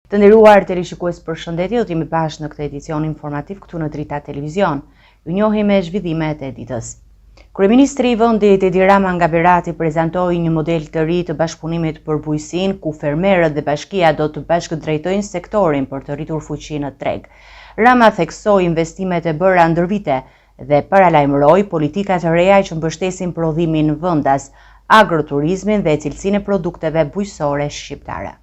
Të nderuar televizionistë, përshëndetje, do të jemi bashkë në këtë edicion informativ këtu në Drita Televizion. Ju njohim me zhvillimet e ditës. Kryeministri i vendit Edi Rama nga Berati prezantoi një model të ri të bashkëpunimit për bujqësinë, ku fermerët dhe bashkia do të bashkëdrejtojnë sektorin për të rritur fuqinë në treg. Rama theksoi investimet e bëra ndër vite dhe paralajmëroi politika të reja që mbështesin prodhimin vendas, agroturizmin dhe cilësinë e produkteve bujqësore shqiptare.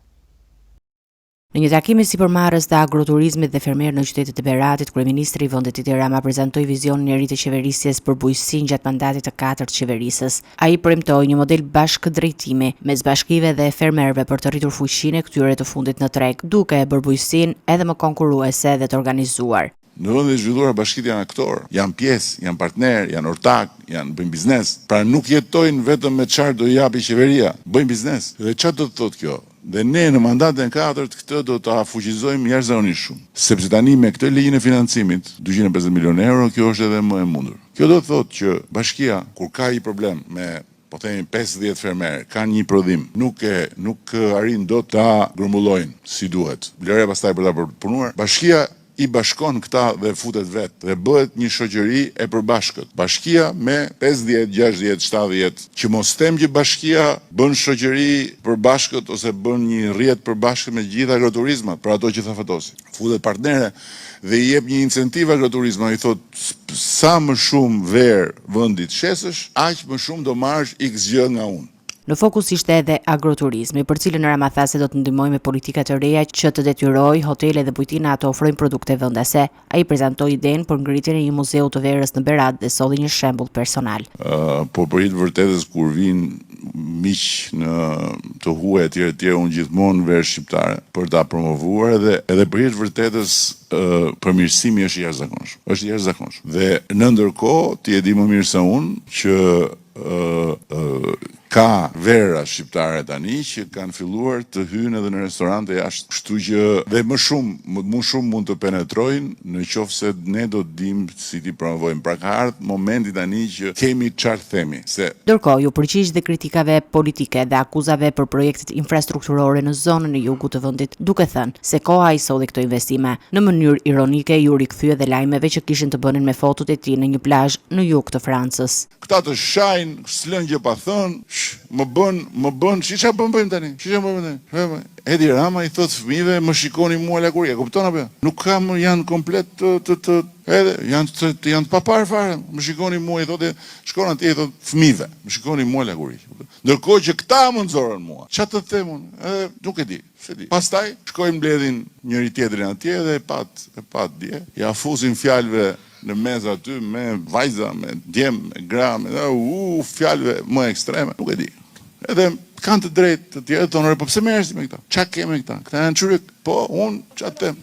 Në një takim me sipërmarrës të agroturizmit dhe fermerë në qytetin e Beratit, kryeministri i vendit Edi Rama prezantoi vizionin e ri të qeverisjes për bujqësinë gjatë mandatit të 4 të qeverisës. Ai premtoi një model bashkëdrejtimi mes bashkive dhe fermerëve për të rritur fuqinë e këtyre të fundit në treg, duke e bërë bujqësinë edhe më konkurruese dhe të organizuar. Në vend të zhvilluara bashkitë janë aktor, janë pjesë, janë partner, janë ortak, bëjnë biznes. Pra nuk jetojnë vetëm me çfarë do japi qeveria, bëjnë biznes. Dhe çfarë do të thotë kjo? Dhe ne në mandatin 4 këtë do ta fuqizojmë jashtëzakonisht shumë. Sepse tani me këtë ligjin e financimit, 250 milionë euro, kjo është edhe më e mundur. Kjo do të thotë që bashkia, kur ka një problem me po themi 50 fermerë, kanë një prodhim, nuk arrin dot ta grumbullojnë si duhet. Lëre pastaj për ta punuar. Bashkia i bashkon këta dhe futet vetë dhe bëhet një shoqëri e përbashkët. Bashkia me 50, 60, 70, që mos them që bashkia bën shoqëri përbashkët ose bën një rrjet përbashkët me gjithë agroturizmat, për ato që tha Fatosi. Futet partnere dhe i jep një incentiv agroturizmat, i thot sa më shumë verë vendit shesësh, aq më shumë do marrësh x gjë nga unë. Në fokus ishte edhe agroturizmi, për cilën Rama tha se do të ndihmojë me politika të reja që të detyrojë hotelet dhe bujtina të ofrojnë produkte vendase. Ai prezantoi idenë për ngritjen e një muzeu të verës në Berat dhe solli një shembull personal. Po për hir të vërtetës kur vinë miq në të huaj etj, unë gjithmonë verë shqiptare për ta promovuar edhe për hir të vërtetës përmirësimi është i jashtëzakonshëm. Është i jashtëzakonshëm. Dhe në ndërkohë ti e di më mirë se unë që ka vera shqiptare tani që kanë filluar të hyjnë edhe në restorante jashtë. Kështu që dhe më shumë mund të penetrojnë në qoftë se ne do të dimë si ti promovojmë. Pra ka ardhur momenti tani që kemi çfarë themi. Ndërkohë ju përgjigj dhe kritikave politike dhe akuzave për projektet infrastrukturore në zonën e jugut të vendit, duke thënë se koha i solli këto investime. Në mënyrë ironike ju rikthye dhe lajmeve që kishin të bënin me fotot e tij në një plazh në jug të Francës. Këta të shajnë, slëngje pa thënë, më bën, çfarë bëjmë tani? Edi Rama i thot fëmijëve, më shikoni mua laguri, e kupton apo? Nuk kam, janë komplet edhe janë të papar fare. Më shikoni mua, i thotë, shkon atje i thot fëmijëve, më shikoni mua laguri. Ndërkohë që këta më nxorën mua. Çfarë të them unë? Edhe nuk e di. Pastaj shkojmë mbledhin njëri tjetrin atje dhe e pat dje. Ja fusin fjalëve në mes aty me vajza, me djem, me gra, me fjalëve më ekstreme, nuk e di. Edhe kanë të drejtë të tjerë thonë, po pse merresh me këta? Ç'a kemi me këta? Këta janë çuryk. Po, unë ç'a them?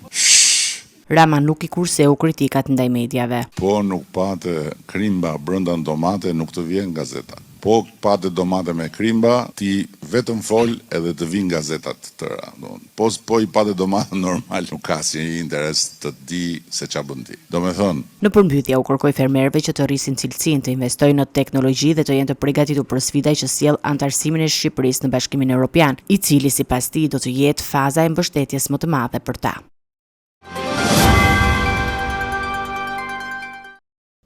Rama nuk i kurseu kritikat ndaj medjave. Po nuk pate krimba brenda domate, nuk të vjen gazeta. Po pate domate me krimba, ti vetëm fol edhe të vinë gazetat tëra. Po i pate domate normal, nuk ka si interes të di se ç'a bën ti. Do me thonë. Në përmbytje u kërkoi fermerëve që të rrisin cilësinë, të investojnë në teknologji dhe të jenë të përgatitur për sfida që sjell antarësimin e Shqipërisë në Bashkimin Evropian, i cili sipas tij do të jetë faza e mbështetjes më të madhe për ta.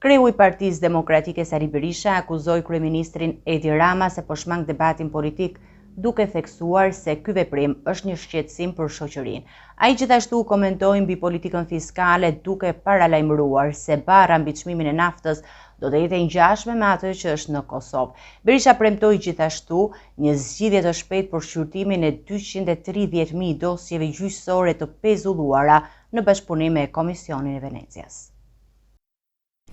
Kreu i Partisë Demokratike Sali Berisha akuzoi kryeministrin Edi Rama se po shmang debatin politik, duke theksuar se ky veprim është një shqetësim për shoqërinë. Ai gjithashtu komentoi mbi politikën fiskale duke paralajmëruar se barra mbi çmimin e naftës do të jetë e ngjashme me atë që është në Kosovë. Berisha premtoi gjithashtu një zgjidhje të shpejtë për shqyrtimin e 230.000 dosjeve gjyqësore të pezulluara në bashkëpunim me Komisionin e Venecias.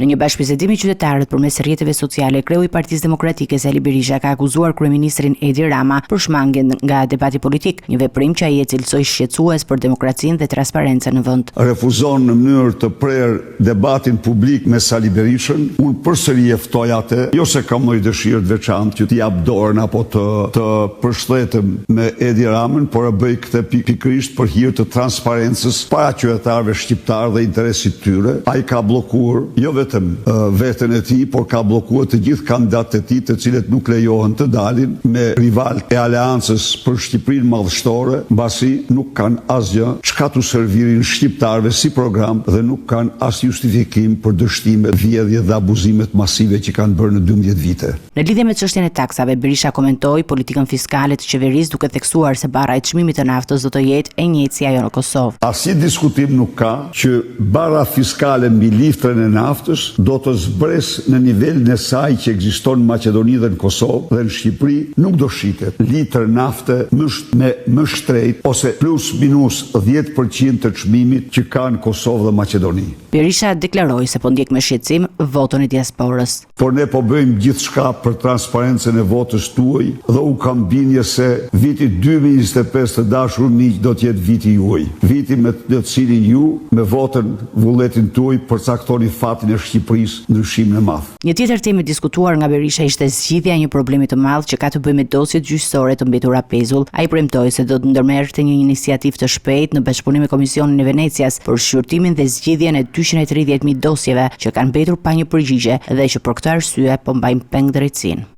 Në një bashkëbisedim me qytetarët përmes rrjeteve sociale, kreu i Partisë Demokratike Sali Berisha ka akuzuar kryeministrin Edi Rama për shmangjen nga debati politik, një veprim që ai e cilësoi shqetësues për demokracinë dhe transparencën në vend. Refuzon në mënyrë të prerë debatin publik me Sali Berishën. Unë përsëri e ftoj atë, jo se kam një dëshirë të veçantë që t'i jap dorën apo të përshtatem me Edi Ramën, por e bëj këtë pikërisht për hir të transparencës para qytetarëve shqiptar dhe interesit tyre. Ai ka bllokuar jo vetëm vetëm veten e tij, por ka bllokuar të gjithë kandidatët e tij, të cilët nuk lejohen të dalin me rivalët e aleancës për Shqipërinë madhështore, mbasi nuk kanë asgjë çka t'u servirin shqiptarëve si program dhe nuk kanë as justifikim për dështimet, vjedhjet dhe abuzimet masive që kanë bërë në 12 vite. Në lidhje me çështjen e taksave, Berisha komentoi politikën fiskale të qeverisë duke theksuar se barra e çmimit të naftës do të jetë e njëjtë si ajo në Kosovë. Asnjë diskutim nuk ka që barra fiskale mbi litrën e naftës do të zbres në nivelin e saj që ekziston në Maqedoni dhe në Kosovë dhe në Shqipëri nuk do shitet litër nafte me më shtrejt ose plus minus 10% të çmimit që ka në Kosovë dhe Maqedoni. Berisha deklaroi se po ndjek me shqetësim votën e diasporës. Por ne po bëjmë gjithçka për transparencën e votës tuaj dhe u kam bindje se viti 2025 të dashur miq do të jetë viti juaj. Viti me të cilin ju me votën vullnetin tuaj përcaktoni fatin e Shqipërisë në ndryshimin e madh. Një tjetër temë diskutuar nga Berisha ishte zgjidhja e një problemi të madh që ka të bëjë me dosjet gjyqësore të mbetura pezull. Ai premtoi se do të ndërmerrte një iniciativë të shpejtë në bashkëpunim me Komisionin e Venecias për shqyrtimin dhe zgjidhjen e 230.000 dosjeve që kanë mbetur pa një përgjigje dhe që për këtë arsye po mbajnë peng drejtësinë.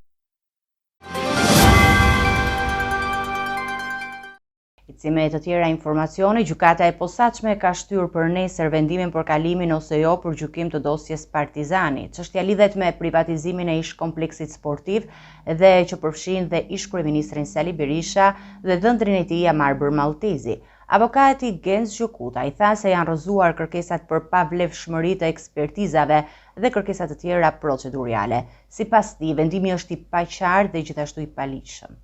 Si me të tjera informacione, gjykata e posaçme ka shtyrë për nesër vendimin për kalimin ose jo për gjykim të dosjes Partizani. Çështja lidhet me privatizimin e ish kompleksit sportiv dhe që përfshin dhe ish kryeministrin Sali Berisha dhe dhëndrin e tij Amar Maltezi. Avokati Genz Gjukuta i tha se janë rrëzuar kërkesat për pavlefshmëri të ekspertizave dhe kërkesat të tjera procedurale. Sipas tij, vendimi është i paqartë dhe gjithashtu i paligjshëm.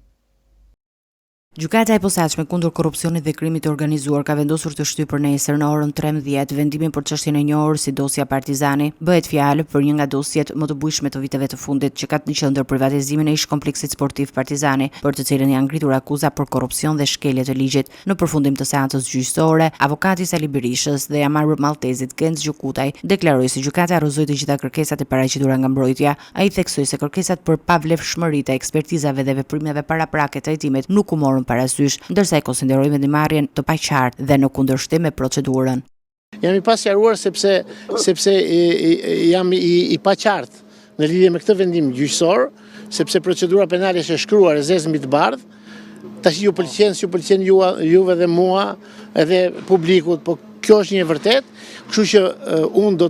Gjykata e posaçme kundër korrupsionit dhe krimit të organizuar ka vendosur të shtyjë për nesër në orën 13 vendimin për çështjen e njohur si dosja Partizani. Bëhet fjalë për një nga dosjet më të bujshme të viteve të fundit që ka në qendër privatizimin e ish kompleksit sportiv Partizani, për të cilën janë ngritur akuza për korrupsion dhe shkelje të ligjit. Në përfundim të seancës gjyqësore, avokati Sali Berishës dhe Amar Maltezit Genz Gjukutaj deklaroi se gjykata rrëzoi të gjitha kërkesat e paraqitura nga mbrojtja. Ai theksoi se kërkesat për pavlefshmëri të ekspertizave dhe veprimeve paraprake të hetimit nuk u morën parasysh, ndërsa e konsideroi vendimarrjen të paqartë dhe në kundërshtim me procedurën. Jam i pasqaruar sepse jam i paqartë në lidhje me këtë vendim gjyqësor, sepse procedura penale është e shkruar e zezë mbi të bardhë. Tash ju pëlqen juve dhe mua edhe publikut, po kjo është një e vërtet, kështu që unë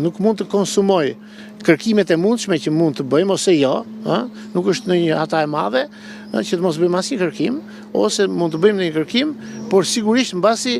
nuk mund të konsumoj kërkimet e mundshme që mund të bëjmë ose jo, nuk është në një hata e madhe që të mos bëjmë asnjë kërkim, ose mund të bëjmë një kërkim, por sigurisht mbasi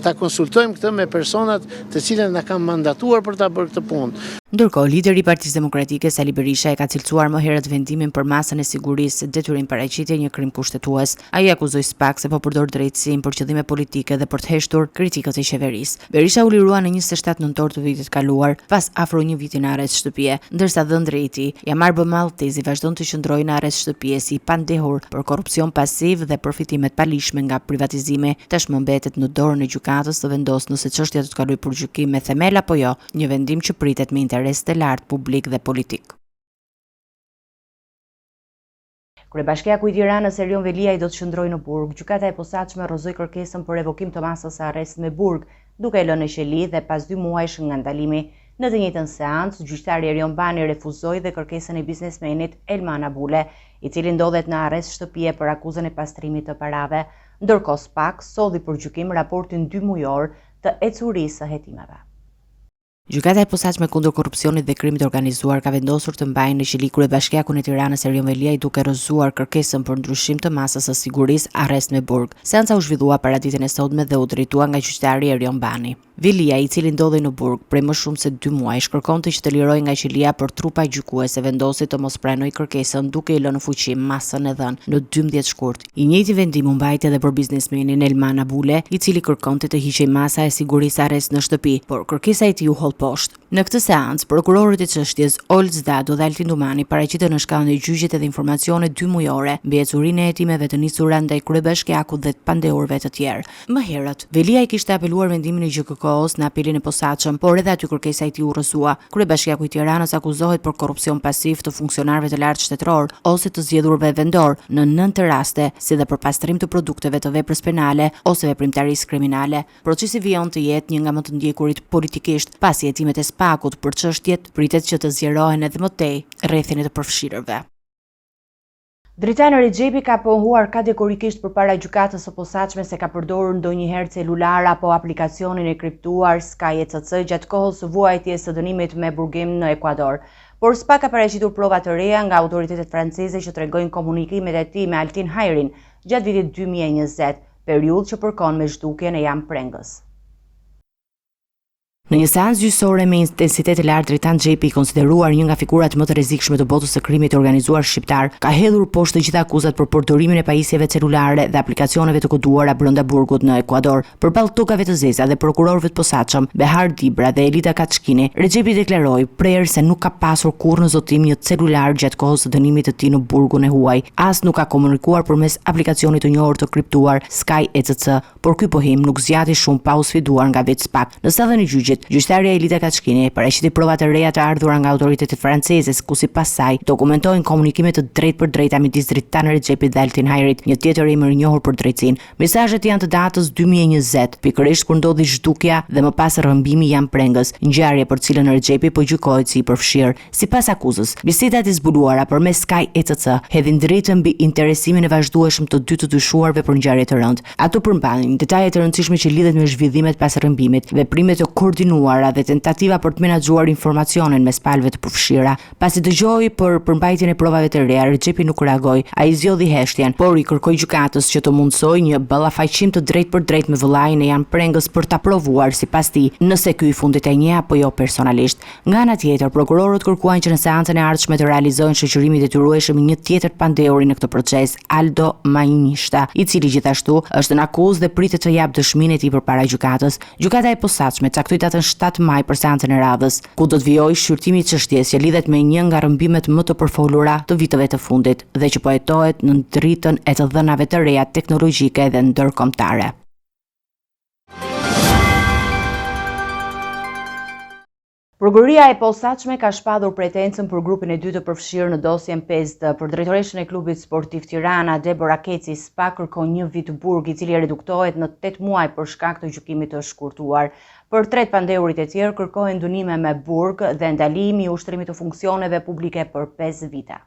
ta konsultojmë këtë me personat të cilët na kanë mandatuar për ta bërë këtë punë. Ndërkohë, lideri i Partisë Demokratike Sali Berisha e ka cilësuar më herët vendimin për masën e sigurisë se detyrim paraqitje një krim kushtetues. Ai akuzoi SPAK se po përdor drejtësinë për qëllime politike dhe për të heshtur kritikët e qeverisë. Berisha u lirua në 27 nëntor të vitit kaluar, pas afro një viti në arrest shtëpie, ndërsa dhëndri i tij, Amar Maltezi, vazhdon të qëndrojë në arrest shtëpie si i pandehur për korrupsion pasiv dhe përfitimet palishme nga privatizimi. Tashmë mbetet në dorën e gjykatës të vendosë nëse çështja do të kalojë për gjykim me themel apo jo, një vendim që pritet me interes të lartë publik dhe politik. Kryebashkiaku i Tiranës Erion Veliaj do të qëndrojë në burg. Gjykata e posaçme rrëzoi kërkesën për revokim të masës së arrest me burg, duke e lënë në qeli dhe pas 2 muajsh nga ndalimi. Në të njëjtën seancë, gjyqtari Erion Bani refuzoi dhe kërkesën e biznesmenit Elman Abule, i cili ndodhet në arrest shtëpie për akuzën e pastrimit të parave, ndërkohë SPAK solli për gjykim raportin 2 mujor të ecurisë së hetimeve. Gjykata e posaçme kundër korrupsionit dhe krimit të organizuar ka vendosur të mbajnë në qeli kryebashkiakun e Tiranës Erion Veliaj duke rrëzuar kërkesën për ndryshim të masës së sigurisë arrest me burg. Seanca u zhvillua paraditën e sotme dhe u drejtua nga gjyqtari Erion Bani. Veliaj, i cili ndodhej në burg prej më shumë se 2 muajsh, kërkonte që të lirojë nga qelia për trupa gjykuese, vendosi të mos pranojë kërkesën duke i lënë në fuqi masën e dhënë në 12 shkurt. I njëjti vendim u mbajti edhe për biznesmenin Elman Abule, i cili kërkonte të hiqej masa e sigurisë arrest në shtëpi, por kërkesa e tij u holl poshtë. Në këtë seancë, prokurorët e çështjes Olz Dado dhe Altin Dumani paraqitën në shkallën e gjyqit edhe informacione 2 mujore mbi ecurinë e hetimeve të nisura ndaj kryebashkiakut dhe të pandehurve të tjerë. Më herët, Veliaj kishte apeluar vendimin e GJK-s në apelin e posaçëm, por edhe aty kërkesa e tij u rrësua. Kryebashkiaku i Tiranës akuzohet për korrupsion pasiv të funksionarëve të lartë shtetëror ose të zgjedhurve vendor në 9 raste, si dhe për pastrim të produkteve të veprës penale ose veprimtarisë kriminale. Procesi vijon të jetë një nga më të ndjekurit politikisht, pasi hetimet e SPAK-ut për çështjet pritet që të zgjerohen edhe më tej rrethin e të përfshirëve. Dritani Rexhepi ka pohuar kategorikisht përpara gjykatës së posaçme se ka përdorur ndonjëherë celular apo aplikacionin e kriptuar Sky ECC gjatë kohës së vuajtjes së dënimit me burgim në Ekuador. Por SPAK ka paraqitur prova të reja nga autoritetet franceze që tregojnë komunikimet e tij me Altin Hajrin gjatë vitit 2020, periudhë që përkon me zhdukjen e Jan Prengës. Në një seancë gjyqësore me intensitet të lartë, Dritan Xhepi, konsideruar një nga figurat më të rrezikshme të botës së krimit të organizuar shqiptar, ka hedhur poshtë të gjitha akuzat për përdorimin e pajisjeve celulare dhe aplikacioneve të koduara brenda burgut në Ekuador. Përballë tokave të zeza dhe prokurorëve të posaçëm, Behar Dibra dhe Elida Kaçkini, Rexhepi deklaroi prerë se nuk ka pasur kurrë në zotim një celular gjatë kohës së dënimit të tij në burgun e huaj, as nuk ka komunikuar përmes aplikacionit të njohur të kriptuar Sky ECC, por ky pohim nuk zgjati shumë pa u sfiduar nga vetë SPAK. Në sallën e gjyqit, gjyqtarja Elida Kaçkini paraqiti prova të reja të ardhura nga autoritetet franceze, ku sipas saj dokumentojnë komunikime të drejtë për drejta midis Dritan Rexhepit dhe Altin Hajrit, një tjetër emër i njohur për drejtsinë. Mesazhet janë të datës 2020, pikërisht kur ndodhi zhdukja dhe më pas rrëmbimi i Jan Prengës, ngjarje për cilën Rexhepi po gjykohet si i përfshirë. Sipas akuzës, bisedat e zbuluara përmes Sky ECC hedhin drejtë mbi interesimin e vazhdueshëm të dy të dyshuarve për ngjarje të rëndë. Ato përmbanin detaje të rëndësishme që lidhet me zhvillimet pas rrëmbimit, veprime të koordinuara dhe tentativa për të menaxhuar informacionin mes palëve të përfshira. Pasi dëgjoi për përmbajtjen e provave të reja, Rexhepi nuk reagoi. Ai zgjodhi heshtjen, por i kërkoi gjykatës që të mundsojë një ballafaqim të drejtë për drejtë me vëllain e Jan Prengës për ta provuar sipas tij nëse ky i fundit e njeh apo jo personalisht. Nga ana tjetër, prokurorët kërkuan që në seancën e ardhshme të realizojnë shoqërimi detyrueshëm i një tjetër pandeuri në këtë proces, Aldo Mainishta, i cili gjithashtu është në akuzë dhe pritet të japë dëshminë e tij përpara gjykatës. Gjykata e posaçme caktoi datën 7 maj për seancën e radhës, ku do të vijojë shqyrtimi i çështjes që lidhet me një nga rrëmbimet më të përfolura të viteve të fundit dhe që po hetohet në dritën e të dhënave të reja teknologjike dhe ndërkombëtare. Prokuroria e posaçme ka shpadur pretencën për grupin e dytë të përfshirë në dosjen 5D. Për drejtoreshën e klubit sportiv Tirana, Debora Keci, SPAK kërkon një vit burg i cili reduktohet në 8 muaj për shkak të gjykimit të shkurtuar. Për 3 pandeurit e tjerë kërkohen dënime me burg dhe ndalimi i ushtrimit të funksioneve publike për 5 vite.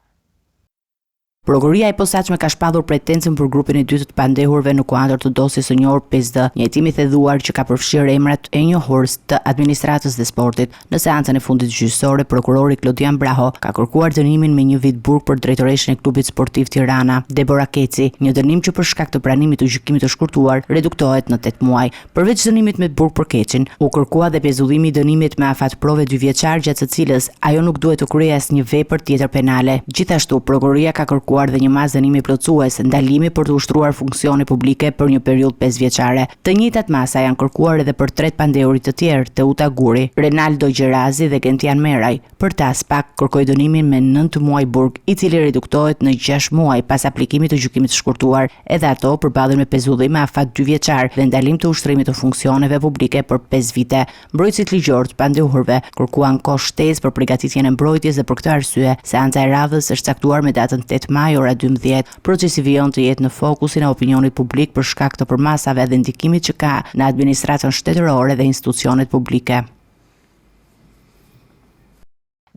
Prokuroria e posaçme ka shpadur pretencën për grupin e dytë të pandehurve në kuadër të dosjes së njohur 5D, një hetim i theduar që ka përfshirë emrat e njohur të administratës dhe sportit. Në seancën e fundit gjyqësore, prokurori Klodian Braho ka kërkuar dënimin me një vit burg për drejtoreshën e klubit sportiv Tirana, Debora Keci, një dënim që për shkak të pranimit të gjykimit të shkurtuar reduktohet në 8 muaj. Përveç dënimit me burg për Kecin, u kërkua dhe pezullimi i dënimit me afat prove 2 vjeçar gjatë së cilës ajo nuk duhet të kryejë asnjë vepër tjetër penale. Gjithashtu, prokuroria ka kërkuar dhe një mas dënimi plotësues, ndalimi për të ushtruar funksione publike për një periudhë 5 vjeçare. Të njëjtat masa janë kërkuar edhe për 3 pandeurit të tjerë, Teuta Guri, Renaldo Gjerazi dhe Gentian Meraj. Për ta, SPAK kërkoi dënimin me 9 muaj burg, i cili reduktohet në 6 muaj pas aplikimit të gjykimit të shkurtuar. Edhe ato përballen me pezullim me afat 2 vjeçar dhe ndalim të ushtrimit të funksioneve publike për 5 vite. Mbrojtësit ligjor të pandehurve kërkuan kohë shtesë për përgatitjen e mbrojtjes dhe për këtë arsye, seanca e radhës është caktuar me datën 8 maj ora 12. Procesi vijon të jetë në fokusin e opinionit publik për shkak të përmasave dhe ndikimit që ka në administratën shtetërore dhe institucionet publike.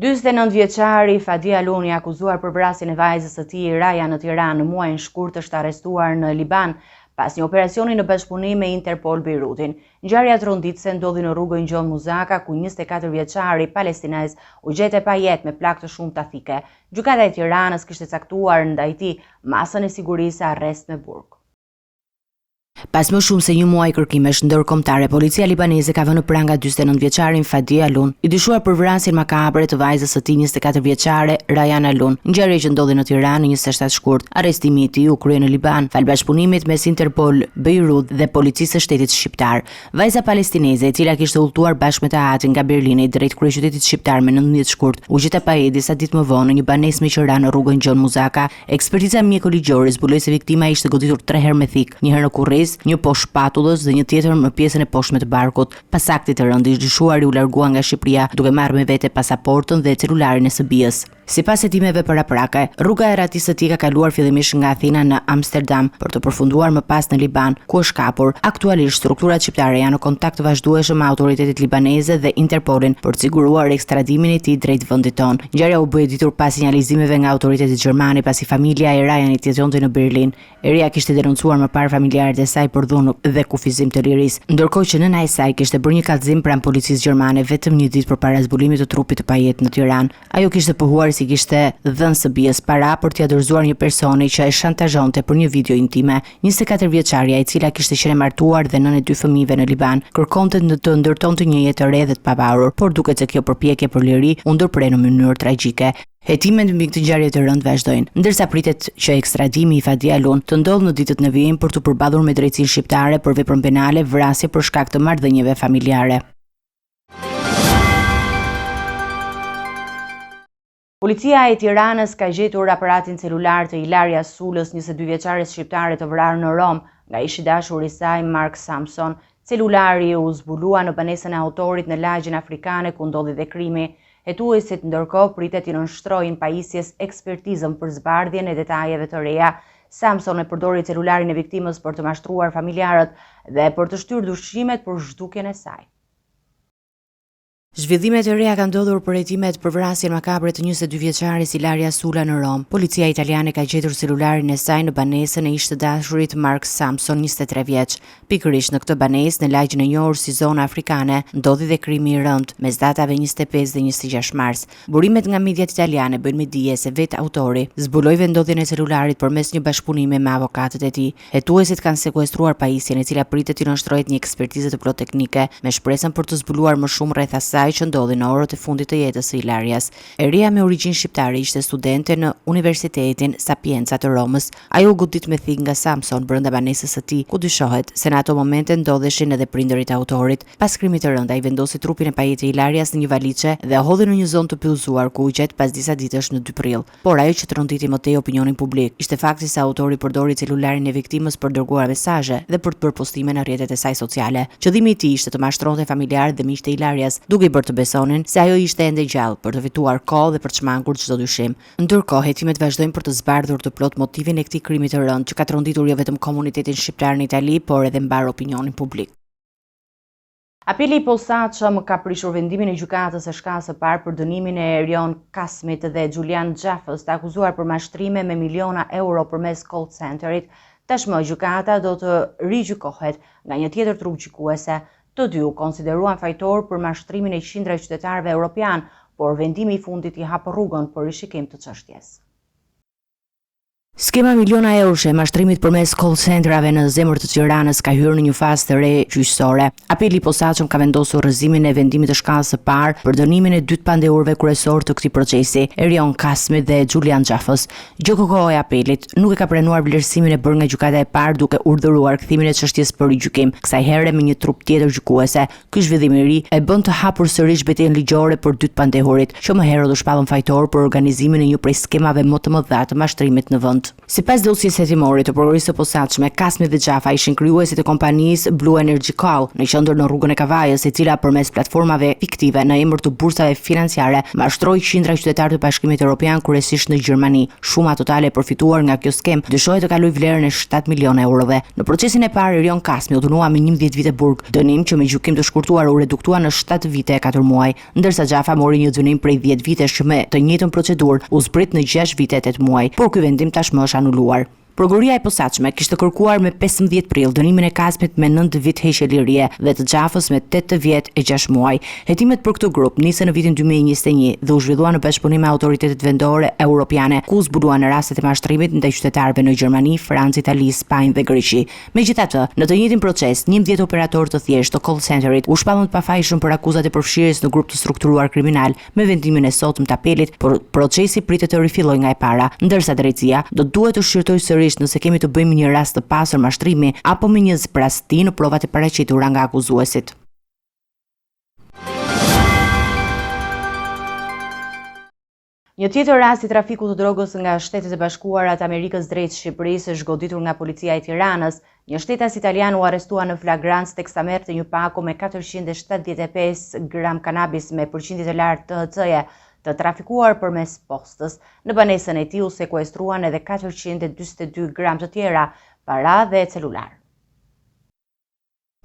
49 vjeçari Fadi Aluni, akuzuar për vrasjen e vajzës së tij Raja në Tiranë në muajin shkurt, është arrestuar në Liban pas një operacioni në bashkëpunim me Interpol Beirutin. Ngjarja tronditëse ndodhi në rrugën Gjon Muzaka, ku 24 vjeçari palestinez u gjete pa jetë me plagë të shumta thike. Gjykata e Tiranës kishte caktuar ndaj tij masën e sigurisë arrest me burg. Pas më shumë se një muaj kërkimesh ndërkombëtare, policia libaneze ka vënë në pranga 49 vjeçarin Fadi Alun, i dyshuar për vrasjen makabre të vajzës së tij 24 vjeçare Rayan Alun. Ngjarje që ndodhi në Tiranë në 27 shkurt. Arrestimi i tij u krye në Liban fal bashkëpunimit mes Interpol Beirut dhe policisë së shtetit shqiptar. Vajza palestineze, e cila kishte udhëtuar bashkë me Taatin nga Berlini drejt kryeqytetit shqiptar me 19 shkurt, u gjeta pa jetë disa ditë më vonë në një banesë me qira në rrugën Gjon Muzaka. Ekspertiza mjekoligjore zbuloi se viktima ishte goditur 3 herë me thik, një herë në kurriz, një poshtë shpatullës dhe një tjetër në pjesën e poshtme të barkut. Pas aktit të rëndë, i dyshuari u largua nga Shqipëria duke marrë me vete pasaportën dhe celularin e së bijës. Sipas hetimeve paraprake, rruga e ratisë së tij ka kaluar fillimisht nga Athina në Amsterdam për të përfunduar më pas në Liban, ku është kapur. Aktualisht strukturat shqiptare janë në kontakt të vazhdueshëm me autoritetet libaneze dhe Interpolin për të siguruar ekstradimin e tij drejt vendit tonë. Ngjarja u bë e ditur pas sinjalizimeve nga autoritetet gjermane pasi familja e Ryanit jetonte në Berlin. Eria kishte denoncuar më parë familjarët e saj për dhunë dhe kufizim të lirisë, ndërkohë që nëna e saj kishte bërë një kallëzim pranë policisë gjermane vetëm një ditë përpara zbulimit të trupit të pajet në Tiranë. Ajo kishte pohuar si kishte dhënë së bijës para për t'ia dorëzuar një personi që e shantazhonte për një video intime. 24 vjeçaria, e cila kishte qenë martuar dhe nënë e 2 fëmijëve në Liban, kërkonte të ndërtonte një jetë të re dhe të pavarur, por duket se kjo përpjekje për liri u ndërprer në mënyrë tragjike. Hetimet mbi këtë ngjarje të rëndë vazhdojnë, ndërsa pritet që ekstradimi i Fadi Alun të ndodhë në ditët në vijim për të përballur me drejtsinë shqiptare për veprën penale vrasje për shkak të marrëdhënieve familjare. Policia e Tiranës ka gjetur aparatin celular të Ilaria Sulës, 22 vjeçares shqiptare të vrarë në Rom nga ishi dashuri i saj Mark Samson. Celulari u zbulua në banesën e autorit në lagjen afrikane ku ndodhi dhe krimi. Hetuesit ndërkohë pritet i nënshtrojnë pajisjes ekspertizën për zbardhjen e detajeve të reja. Samson e përdori celularin e viktimës për të mashtruar familjarët dhe për të shtyrë dyshimet për zhdukjen e saj. Zhvillimet e reja kanë ndodhur për hetimet për vrasjen makabre të 22 vjeçares Ilaria Sula në Rom. Policia italiane ka gjetur celularin e saj në banesën e ish të dashurit Mark Samson, 23 vjeç. Pikërisht në këtë banesë, në lagjen e njohur si zona afrikane, ndodhi dhe krimi i rënd mes datave 25 dhe 26 mars. Burimet nga mediat italiane bëjnë me dije se vetë autori zbuloi vendodhjen e celularit përmes një bashkëpunimi me avokatët e tij. Hetuesit kanë sekuestruar pajisjen, e cila pritet i nënshtrohet një ekspertizë të plot teknike me shpresën për të zbuluar më shumë rreth asaj që ndodhi në orët e fundit të jetës së Ilarias. Eria me origjinë shqiptare ishte studente në Universitetin Sapienza të Romës. Ajo u godit me thik nga Samson brenda banesës së tij, ku dyshohet se në ato momente ndodheshin edhe prindërit e autorit. Pas krimit të rënd, ai vendosi trupin e pajet të Ilarias në një valiçe dhe hodhi në një zonë të pyllëzuar ku u gjet pas disa ditësh në 2 prill. Por ajo që tronditi më tej opinionin publik ishte fakti se autori përdori celularin e viktimës për dërguar mesazhe dhe për të bërë postime në rrjetet e saj sociale. Qëllimi i tij ishte të mashtronte familjarët dhe miqtë e Ilarias, duke bërë të besonin se ajo ishte ende gjallë për të fituar kohë dhe për të shmangur çdo dyshim. Ndërkohë, hetimet vazhdojnë për të zbardhur të plot motivin e këtij krimi të rënd që ka tronditur jo vetëm komunitetin shqiptar në Itali, por edhe mbar opinionin publik. Apeli i posaçëm ka prishur vendimin e gjykatës së shkallës së parë për dënimin e Erion Kasmit dhe Julian Xhafës, të akuzuar për mashtrime me miliona euro përmes call centerit. Tashmë gjykata do të rigjykohet nga një tjetër trup gjykuese. Të dy u konsideruan fajtor për mashtrimin e qindra qytetarëve europian, por vendimi i fundit i hap rrugën për rishikim të çështjes. Skema miliona euroshe e mashtrimit përmes call centerave në zemër të Tiranës ka hyrë në një fazë të re gjyqësore. Apeli i posaçëm ka vendosur rrëzimin e vendimit të shkallës së parë për dënimin e 2 pandehurëve kryesor të këtij procesi, Erion Kasmit dhe Julian Xhafës. GKK e apelit nuk e ka pranuar vlerësimin e bërë nga gjykata e parë, duke urdhëruar kthimin e çështjes për rigjykim, kësaj here me një trup tjetër gjykuese. Ky zhvillim i ri e bën të hapur sërish betejën ligjore për 2 pandehurit, që më herët u shpallën fajtor për organizimin e një prej skemave më të mëdha të mashtrimit në vend. Sipas dosjes hetimore të prokurorisë së posaçme, Kasmi dhe Xhafa ishin krijuesit e kompanisë Blue Energy Call, në qendër në rrugën e Kavajës, e cila përmes platformave fiktive në emër të bursave financiare mashtroi qindra qytetarë të Bashkimit Evropian, kryesisht në Gjermani. Shuma totale e përfituar nga kjo skem dyshohet të kalojë vlerën e 7 milionë eurove. Në procesin e parë, Erion Kasmi u dënua me 11 vite burg, dënim që me gjykim të shkurtuar u reduktua në 7 vite e 4 muaj, ndërsa Xhafa mori një dënim prej 10 vitesh që me të njëjtën procedurë u zbrit në 6 vite e 8 muaj, por ky vendim tashmë është anuluar. Prokuroria e posaçme kishte kërkuar me 15 prill dënimin e Kasmit me 9 vit heqje lirie dhe të Xhafës me 8 vjet e 6 muaj. Hetimet për këtë grup nisën në vitin 2021 dhe u zhvilluan në bashkëpunim me autoritetet vendore europiane, ku zbuluan rastet e mashtrimit ndaj qytetarëve në Gjermani, Francë, Itali, Spanjë dhe Greqi. Megjithatë, në të njëjtin proces, 11 operatorë të thjeshtë të call centerit u shpallën të pafajshëm për akuzat e përfshirjes në grup të strukturuar kriminal. Me vendimin e sotëm të apelit, procesi pritet të rifillojë nga e para, ndërsa drejtësia do duhet të shqyrtojë nëse kemi të bëjmë një rast të pasur mashtrimi apo me një zbrasti në provat e paraqitura nga akuzuesit. Një tjetër rast i trafikut të drogës nga Shtetet e Bashkuara të Amerikës drejt Shqipërisë është goditur nga policia e Tiranës. Një shtetas italian u arrestua në flagrancë teksa merrte një pako me 475 gram kanabis me përqindje të lartë THC-je. të trafikuar përmes postës. Në banesën e tij u sekuestruan edhe 442 gram të tjera para dhe celular.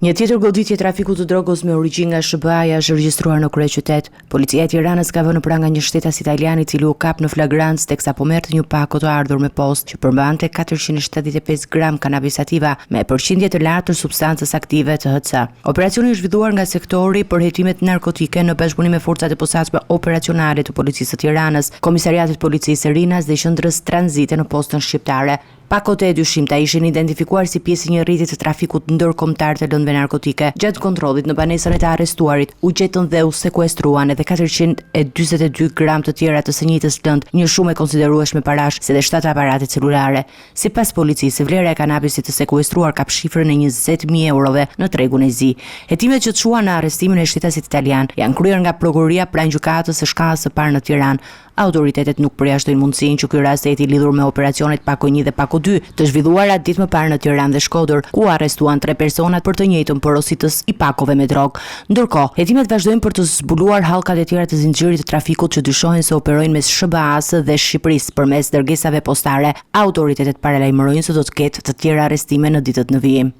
Një tjetër goditje trafiku të drogës me origjinë nga SBA-ja është regjistruar në kryeqytet. Policia e Tiranës ka vënë në pranga një shtetas italian i cili u kap në flagrancë teksa po merrte një pako të ardhur me postë që përmbante 475 gram kanabis sativa me përqindje të lartë të substancës aktive THC. Operacioni është zhvilluar nga sektori për hetimet narkotike në bashkëpunim me forcat e posaçme operacionale të Policisë së Tiranës, Komisariatit Policisë së Rinas dhe Qendrës Tranzite në postën shqiptare. Pakot e dyshimta ishin identifikuar si pjesë një rrjeti të trafikut ndërkombëtar të lëndëve narkotike. Gjatë kontrollit në banesën e të arrestuarit u gjetën dhe u sekuestruan edhe 442 gram të tjera të së njëjtës lëndë, një shumë e konsiderueshme parash se dhe 7 aparate celulare. Sipas policisë, vlera e kanabisit të sekuestruar kap shifrën e 20.000 eurove në tregun e zi. Hetimet që çuan në arrestimin e shtetasit italian janë kryer nga prokuroria pranë gjykatës së shkallës së parë në Tiranë. Autoritetet nuk përjashtojnë mundësinë që ky rast të jetë i lidhur me operacionet Pako 1 dhe Pako 2 të zhvilluara ditë më parë në Tiranë dhe Shkodër, ku arrestuan 3 personat për të njëjtën porositës i pakove me drogë. Ndërkohë, hetimet vazhdojnë për të zbuluar hallkat e tjera të zinxhirit të trafikut që dyshohen se operojnë mes SBA-së dhe Shqipërisë përmes dërgesave postare. Autoritetet paralajmërojnë se do të ketë të tjera arrestime në ditët në vijim.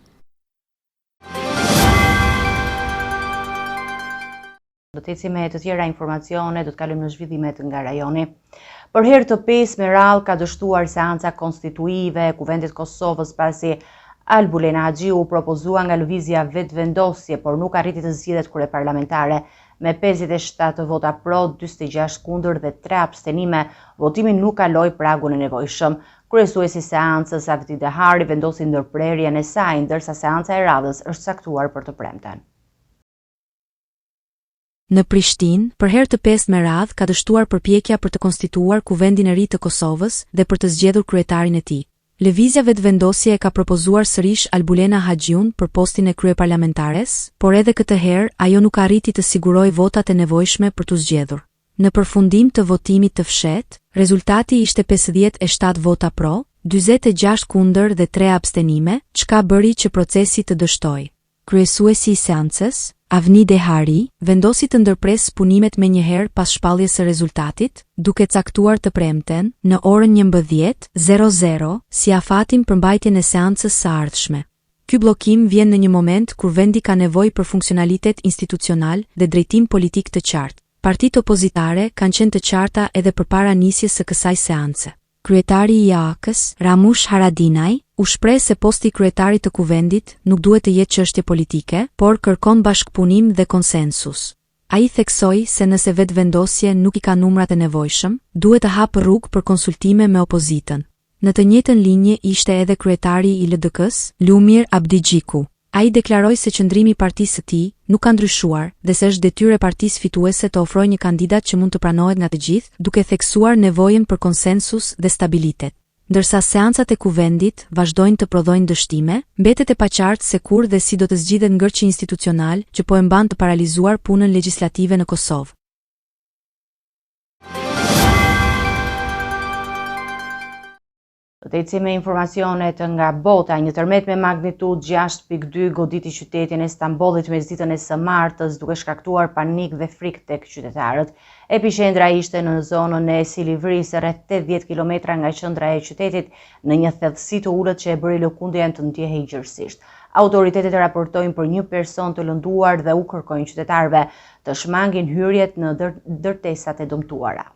Do të ecim me të tjera informacione, do të kalojmë në zhvillimet nga rajoni. Për herë të 5 me radhë ka dështuar seanca konstituive e Kuvendit Kosovës pasi Albulena Haxhiu u propozua nga lëvizja vetëvendosje, por nuk arriti të zgjidhet kryeparlamentare. Me 57 vota pro, 46 kundër dhe 3 abstenime, votimi nuk kaloi pragun e nevojshëm. Kryesuesi i seancës Avdi Dehari vendosi ndërprerjen e saj, ndërsa seanca e radhës është caktuar për të premten. Në Prishtinë, për herë të 5 me radhë ka dështuar përpjekja për të konstituar Kuvendin e ri të Kosovës dhe për të zgjedhur kryetarin e tij. Lëvizja vetëvendosje e ka propozuar sërish Albulena Haxhiun për postin e kryeparlamentares, por edhe këtë herë ajo nuk arriti të sigurojë votat e nevojshme për të zgjedhur. Në përfundim të votimit të fshehtë, rezultati ishte 57 vota pro, 46 kundër dhe 3 abstenime, çka bëri që procesi të dështojë. Kryesuesi i seancës, Avni Dehari, vendosi të ndërpres punimet me njëherë pas shpalljes së rezultatit, duke caktuar të premten në orën 11:00 si afatin për mbajtjen e seancës së ardhshme. Ky bllokim vjen në një moment kur vendi ka nevojë për funksionalitet institucional dhe drejtim politik të qartë. Partitë opozitare kanë qenë të qarta edhe përpara nisjes së kësaj seance. Kryetari i AK-s, Ramush Haradinaj, u shpreh se posti i kryetarit të kuvendit nuk duhet të jetë çështje politike, por kërkon bashkëpunim dhe konsensus. Ai theksoi se nëse vetëvendosje nuk i ka numrat e nevojshëm, duhet të hapë rrugë për konsultime me opozitën. Në të njëjtën linje ishte edhe kryetari i LDK-s, Lumir Abdigjiku. Ai deklaroi se qëndrimi i partisë së tij nuk ka ndryshuar dhe se është detyrë e partisë fituese të ofrojë një kandidat që mund të pranohet nga të gjithë, duke theksuar nevojën për konsensus dhe stabilitet. Ndërsa seancat e kuvendit vazhdojnë të prodhojnë dështime, mbetet e paqartë se kur dhe si do të zgjidhet ngërçi institucional që po e mban të paralizuar punën legjislative në Kosovë. Do të ecim me informacionet nga bota. Një tërmet me magnitudë 6.2 goditi qytetin e Stambollit mesditën e së martës, duke shkaktuar panik dhe frikë tek qytetarët. Epiqendra ishte në zonën e Silivrisë, rreth 80 kilometra nga qendra e qytetit, në një thellësi të ulët që e bëri lëkundjen të ndjehej gjërësisht. Autoritetet raportojnë për një person të lënduar dhe u kërkojnë qytetarëve të shmangin hyrjet në ndërtesat e dëmtuara.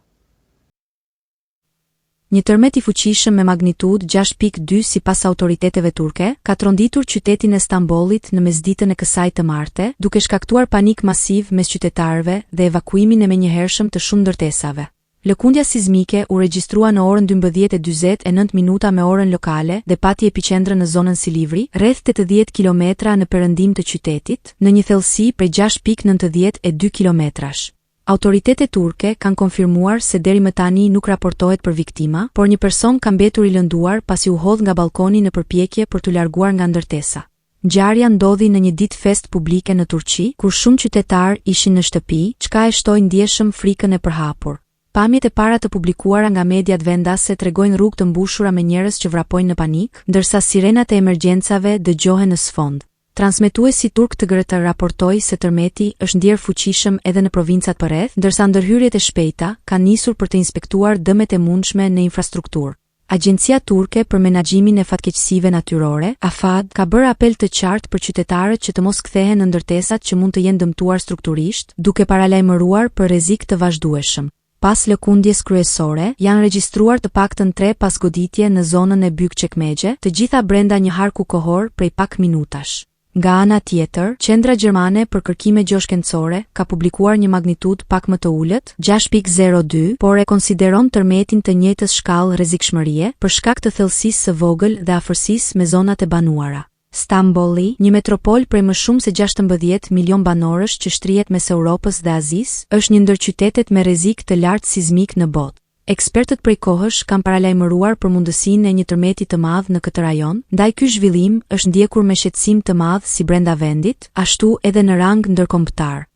Një tërmet i fuqishëm me magnitudë 6.2 sipas autoriteteve turke ka tronditur qytetin e Stambollit në mesditën e kësaj të marte, duke shkaktuar panik masiv mes qytetarëve dhe evakuimin e menjëhershëm të shumë ndërtesave. Lëkundja sismike u regjistrua në orën 12:49 me orën lokale dhe pati epiqendrën në zonën Silivri, rreth 80 kilometra në perëndim të qytetit, në një thellësi prej 6.92 kilometrash. Autoritetet turke kanë konfirmuar se deri më tani nuk raportohet për viktima, por një person ka mbetur i lënduar pasi u hodh nga balkoni në përpjekje për t'u larguar nga ndërtesa. Ngjarja ndodhi në një ditë fest publike në Turqi, kur shumë qytetar ishin në shtëpi, çka e shtoi ndjeshëm frikën e përhapur. Pamjet e para të publikuara nga mediat vendase tregojnë rrugë të mbushura me njerëz që vrapojnë në panik, ndërsa sirenat e emergjencave dëgjohen në sfond. Transmetuesi turk TGRT raportoi se tërmeti është ndjer fuqishëm edhe në provincat përreth, ndërsa ndërhyrjet e shpejta kanë nisur për të inspektuar dëmet e mundshme në infrastrukturë. Agjencia turke për menaxhimin e fatkeqësive natyrore, AFAD, ka bërë apel të qartë për qytetarët që të mos kthehen në ndërtesat që mund të jenë dëmtuar strukturisht, duke paralajmëruar për rrezik të vazhdueshëm. Pas lëkundjes kryesore, janë regjistruar të paktën 3 pasgoditje në zonën e Büyükçekmece, të gjitha brenda një harku kohor prej pak minutash. Nga ana tjetër, Qendra Gjermane për kërkime gjoshkencore ka publikuar një magnitud pak më të ulët, 6.02, por e konsideron tërmetin të njëjtës shkallë rrezikshmërie për shkak të thellësisë së vogël dhe afërsisë me zonat e banuara. Stambolli, një metropol prej më shumë se 16 milion banorësh që shtrihet mes Europës dhe Azisë, është një ndër qytetet me rrezik të lartë sismik në botë. Ekspertët prej kohësh kanë paralajmëruar për mundësinë e një tërmeti të madh në këtë rajon, ndaj ky zhvillim është ndjekur me shqetësim të madh si brenda vendit, ashtu edhe në rang ndërkombëtar.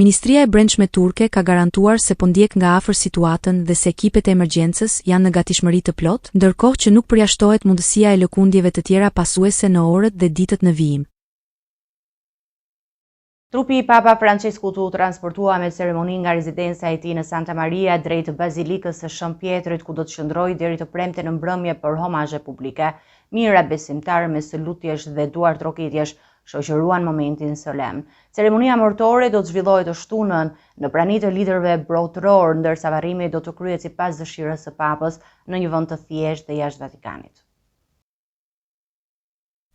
Ministria e Brendshme turke ka garantuar se po ndjek nga afër situatën dhe se ekipet e emergjencës janë në gatishmëri të plotë, ndërkohë që nuk përjashtohet mundësia e lëkundjeve të tjera pasuese në orët dhe ditët në vijim. Trupi i Papa Francesku u transportua me ceremoni nga rezidenca e tij në Santa Maria drejt bazilikës së Shën Pjetrit, ku do të qëndrojë deri të premten në mbrëmje për homazhe publike. Mijëra besimtarë me së lutjesh dhe duar trokitjesh shoqëruan momentin solemn. Ceremonia mortore do të zhvillohet të shtunën në prani të liderëve botëror, ndërsa varrimi do të kryhet sipas dëshirës së Papës në një vend të thjeshtë dhe jashtë Vatikanit.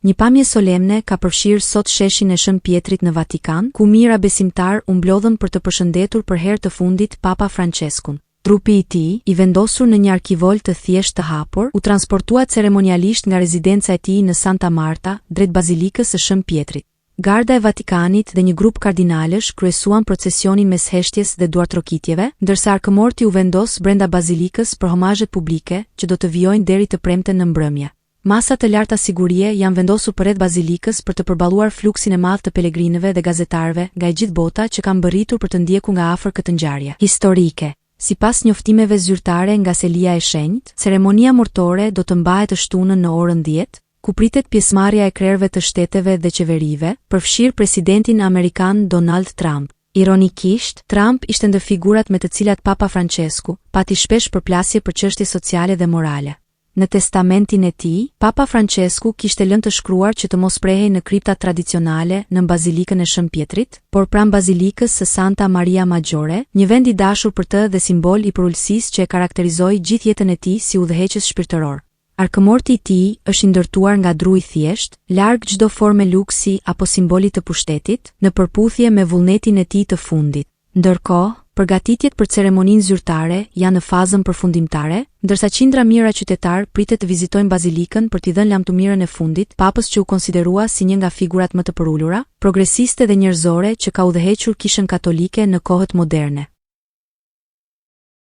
Një pamje solemne ka përfshirë sot sheshin e Shën Pjetrit në Vatikan, ku mijëra besimtar u mblodhën për të përshëndetur për herë të fundit Papa Franceskun. Trupi i tij, i vendosur në një arkivol të thjeshtë të hapur, u transportua ceremonialisht nga rezidenca e tij në Santa Marta drejt bazilikës së Shën Pjetrit. Garda e Vatikanit dhe një grup kardinalësh kryesuan procesionin mes heshtjes dhe duartrokitjeve, ndërsa arkëmorti u vendos brenda bazilikës për homazhet publike që do të vijojnë deri të premten në mbrëmje. Masa të larta sigurie janë vendosur përreth bazilikës për të përballuar fluksin e madh të pelegrinëve dhe gazetarëve nga e gjithë bota që kanë mbërritur për të ndjekur nga afër këtë ngjarje historike. Sipas njoftimeve zyrtare nga Selia e Shenjtë, ceremonia mortore do të mbahet të shtunën në orën 10, ku pritet pjesëmarrja e krerëve të shteteve dhe qeverive, përfshirë presidentin amerikan Donald Trump. Ironikisht, Trump ishte ndër figurat me të cilat Papa Francesku pati shpesh përplasje për çështje sociale dhe morale. Në testamentin e tij, Papa Francesku kishte lënë të shkruar që të mos prehej në kriptat tradicionale në bazilikën e Shën Pjetrit, por pranë bazilikës së Santa Maria Maggiore, një vend i dashur për të dhe simbol i përulësisë që e karakterizoi gjithë jetën e tij si udhëheqës shpirtëror. Arkëmorti i tij është i ndërtuar nga dru i thjesht, larg çdo forme luksi apo simboli të pushtetit, në përputhje me vullnetin e tij të fundit. Ndërkohë, përgatitjet për ceremoninë zyrtare janë në fazën përfundimtare, ndërsa qindra mijëra qytetar pritet të vizitojnë bazilikën për t'i dhënë lamtumirën e fundit Papës që u konsiderua si një nga figurat më të përulura, progresiste dhe njerëzore që ka udhëhequr kishën katolike në kohët moderne.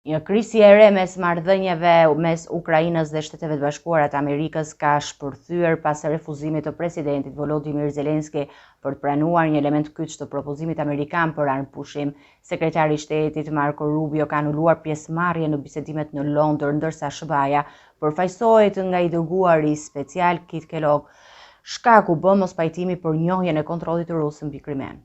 Një krisje e re mes marrëdhënieve mes Ukrainës dhe Shtetet Bashkuara të Amerikës ka shpërthyer pas refuzimit të presidentit Volodymyr Zelensky për të pranuar një element kyç të propozimit amerikan për armëpushim. Sekretari i Shtetit Marco Rubio ka anuluar pjesëmarrjen në bisedimet në Londër, ndërsa SBA përfaqësohet nga i dërguari special Kit Kellogg. Shkaku bë mospajtimi për njohjen e kontrollit të Rusë mbi Krimen.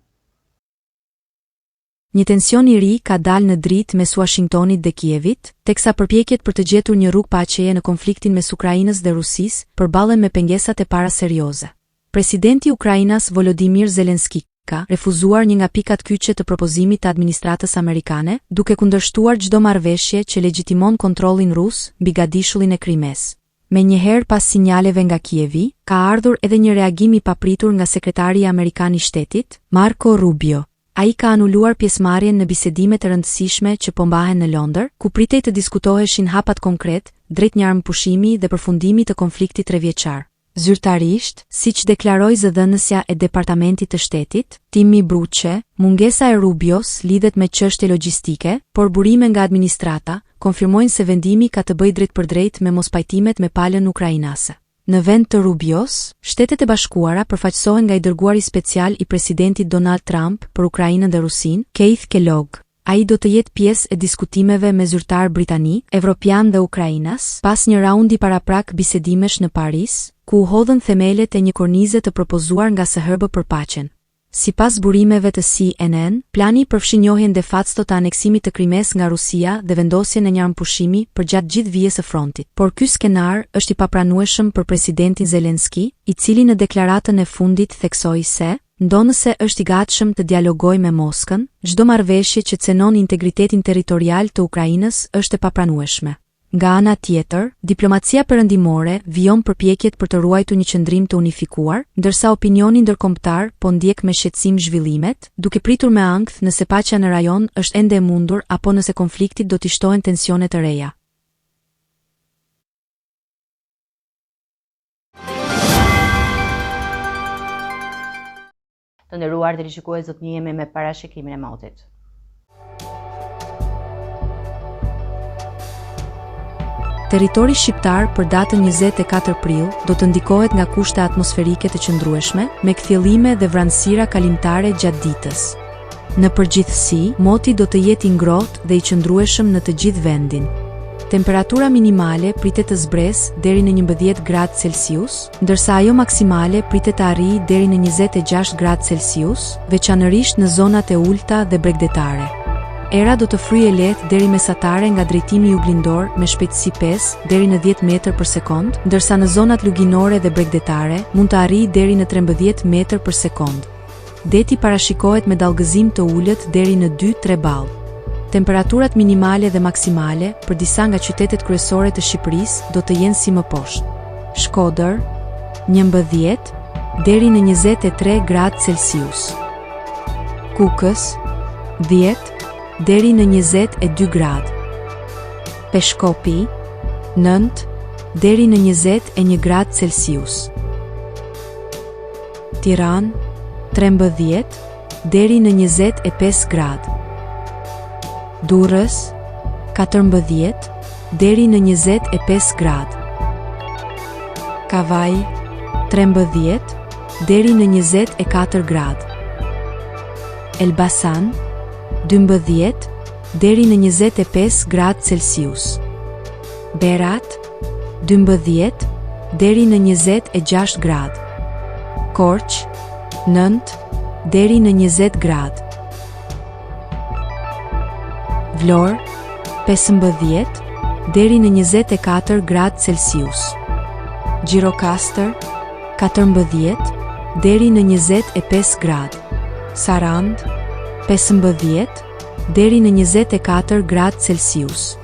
Një tension i ri ka dalë në dritë mes Washingtonit dhe Kievit, teksa përpjekjet për të gjetur një rrugë paqeje në konfliktin mes Ukrainës dhe Rusisë përballen me pengesat e para serioze. Presidenti i Ukrainës Volodymyr Zelensky ka refuzuar një nga pikat kyçe të propozimit të administratës amerikane, duke kundërshtuar çdo marrëveshje që legjitimon kontrollin rus mbi gadishullin e Krimes. Menjëherë pas sinjaleve nga Kievi, ka ardhur edhe një reagim i papritur nga sekretari amerikan i shtetit, Marco Rubio. Ai ka anuluar pjesëmarrjen në bisedimet e rëndësishme që po mbahen në Londër, ku pritej të diskutoheshin hapat konkret drejt një armëpushimi dhe përfundimit të konfliktit 3 vjeçar. Zyrtarisht, siç deklaroi zëdhënësja e Departamentit të Shtetit, Timmy Bruce, mungesa e Rubios lidhet me çështje logjistike, por burime nga administrata konfirmojnë se vendimi ka të bëjë drejt për drejt me mospajtimet me palën ukrainase. Në vend të Rubios, Shtetet e Bashkuara përfaqësohen nga i dërguari special i presidentit Donald Trump për Ukrainën dhe Rusinë, Keith Kellogg. Ai do të jetë pjesë e diskutimeve me zyrtar britanik, evropian dhe ukrainas, pas një raundi paraprak bisedimesh në Paris, ku u hodhën themelet e një kornize të propozuar nga SHB për paqen. Sipas burimeve të CNN, plani përfshin njohjen de facto të aneksimit të Krimes nga Rusia dhe vendosjen e një armëpushimi për gjatë gjithë vijës së frontit. Por ky skenar është i papranueshëm për presidentin Zelenski, i cili në deklaratën e fundit theksoi se, ndonëse është i gatshëm të dialogojë me Moskën, çdo marrëveshje që cenon integritetin territorial të Ukrainës është e papranueshme. Nga ana tjetër, diplomacia perëndimore vijon përpjekjet për të ruajtur një qëndrim të unifikuar, ndërsa opinioni ndërkombëtar po ndjek me shqetësim zhvillimet, duke pritur me ankth nëse paqja në rajon është ende e mundur apo nëse konfliktit do t'i shtohen tensione të reja. Të nderuar televizionistë, do të njihemi me parashikimin e motit. Territori shqiptar për datën 24 prill do të ndikohet nga kushte atmosferike të qëndrueshme, me kthjellime dhe vranësira kalimtare gjatë ditës. Në përgjithësi, moti do të jetë i ngrohtë dhe i qëndrueshëm në të gjithë vendin. Temperatura minimale pritet të zbresë deri në 11 gradë Celsius, ndërsa ajo maksimale pritet të arrijë deri në 26 gradë Celsius, veçanërisht në zonat e ulta dhe bregdetare. Era do të fryjë lehtë deri mesatare nga drejtimi juglindor me shpejtësi 5 deri në 10 metër për sekond, ndërsa në zonat luginore dhe bregdetare mund të arrijë deri në 13 metër për sekond. Deti parashikohet me dallgëzim të ulët deri në 2-3 ball. Temperaturat minimale dhe maksimale për disa nga qytetet kryesore të Shqipërisë do të jenë si më poshtë. Shkodër 11 deri në 23 gradë Celsius. Kukës 10 deri në 22 gradë. Peshkopi 9 deri në 21 gradë Celsius. Tiranë 13 deri në 25 gradë. Durrës 14 deri në 25 gradë. Kavaj 13 deri në 24 gradë. Elbasan 12 deri në 25 gradë Celsius. Berat 12 deri në 26 gradë. Korç 9 deri në 20 gradë. Vlorë 15 deri në 24 gradë Celsius. Gjirokastër 14 deri në 25 gradë. Sarand 15 deri në 24 gradë Celsius.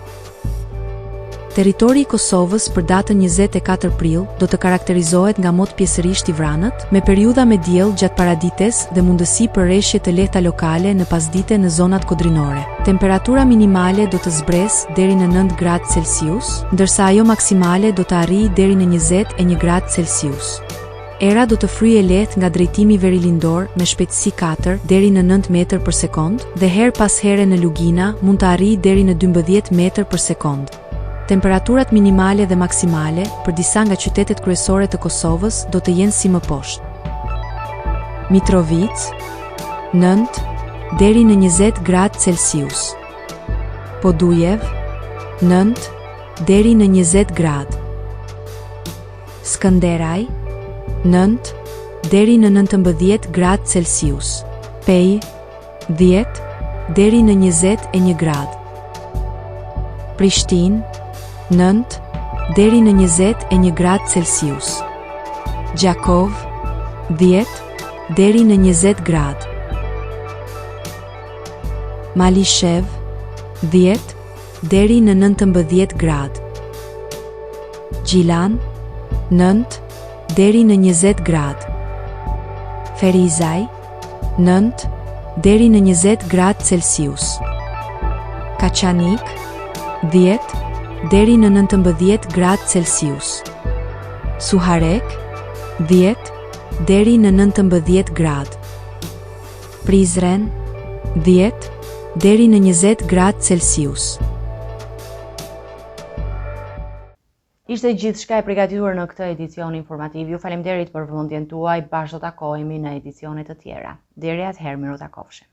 Territori i Kosovës për datën 24 prill do të karakterizohet nga mot pjesërisht i vranët, me periudha me diell gjatë paradites dhe mundësi për rreshje të lehta lokale në pasdite në zonat kodrinore. Temperatura minimale do të zbresë deri në 9 gradë Celsius, ndërsa ajo maksimale do të arrijë deri në 21 gradë Celsius. Era do të fryjë lehtë nga drejtimi verilindor me shpejtësi 4 deri në 9 metër për sekond dhe her pas here në lugina mund të arrijë deri në 12 metër për sekond. Temperaturat minimale dhe maksimale për disa nga qytetet kryesore të Kosovës do të jenë si më poshtë. Mitrovic 9 deri në 20 gradë Celsius. Podujev 9 deri në 20 gradë. Skënderaj 9 deri në 19 gradë Celsius. Pej 10 deri në 21 gradë. Prishtinë 9 deri në 21 gradë Celsius. Gjakov 10 deri në 20 gradë. Malishev 10 deri në 19 gradë. Gjilan 9 deri në 20 gradë. Ferizaj 9 deri në 20 gradë Celsius. Kaçanik 10 deri në 19 gradë Celsius. Suharek 10 deri në 19 gradë. Prizren 10 deri në 20 gradë Celsius. Ishte gjithçka e përgatitur në këtë edicion informativ. Ju faleminderit për vëmendjen tuaj. Bashkë do takohemi në edicione të tjera. Deri atëherë, miru takofshim.